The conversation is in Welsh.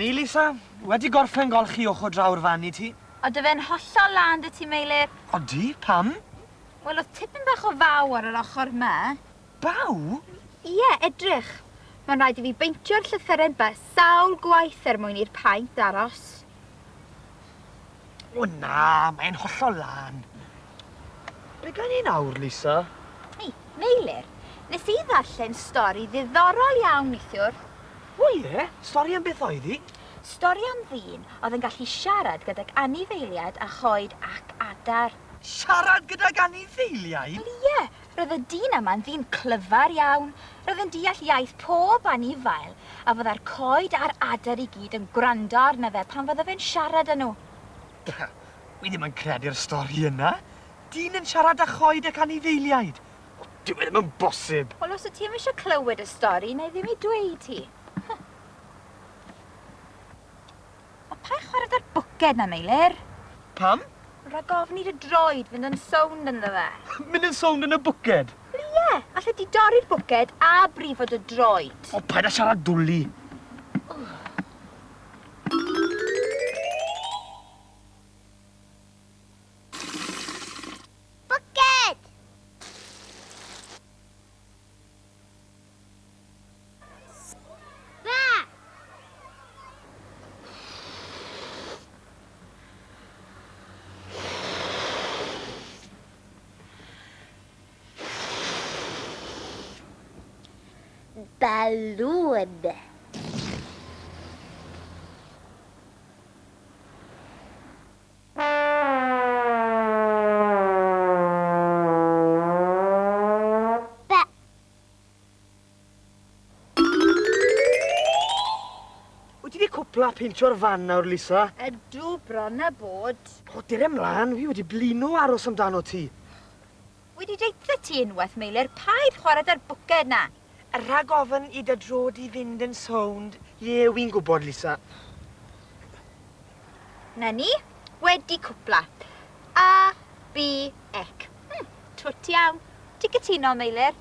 ni, Lisa. Wedi gorffen golchi ochr draw'r fan i ti. O dy fe'n hollol lan dy ti, Meilir? Odi, pam? Wel, oedd tipyn bach o faw ar yr ochr yma. Baw? Ie, edrych. Mae'n rhaid i fi beintio'r llythyren bys sawl gwaith mwyn i'r paent aros. O na, mae'n hollol lan. Be gan i nawr, Lisa? Hei, Meilir, nes i ddarllen stori ddiddorol iawn neithiwr. O ie? Stori am beth oedd hi? Stori am ddyn oedd yn gallu siarad gydag anifeiliaid a choed ac adar. Siarad gydag anifeiliaid? Wel ie, roedd y dyn yma'n ddyn clyfar iawn. Roedd yn deall iaith pob anifail a fydda'r coed a'r adar i gyd yn gwrando arno fe pan fydda fe'n siarad â nhw. Wi ddim yn credu'r stori yna. Dyn yn siarad â choed ac anifeiliaid. Dyw e ddim yn bosib. Wel, os y ti ddim eisiau clywed y stori, neu ddim i dweud ti. O pa chwarae ar bwced na, Meilir? Pam? Rhaid ofn i'r droed fynd yn sownd ynddo fe. Mynd yn sownd yn y bwced? Wel ie, allai di dorri'r bwced a brifod y droed. O, paid â siarad dwli. Bwced! Balloon. Wyt ti wedi cwpla peintio'r fan nawr, Lisa? Ydw bron a bod. O, dir ymlaen, fi wedi blino aros amdano ti. Wedi deitha ti unwaith, Meilir, paid chwarae ar bwced na. Rhag ofyn i dy drod i fynd yn sownd. Ie, wi'n gwybod, Lisa. Na ni, wedi cwpla. A, B, ec. Twt iawn. Ti gytuno, Meilir?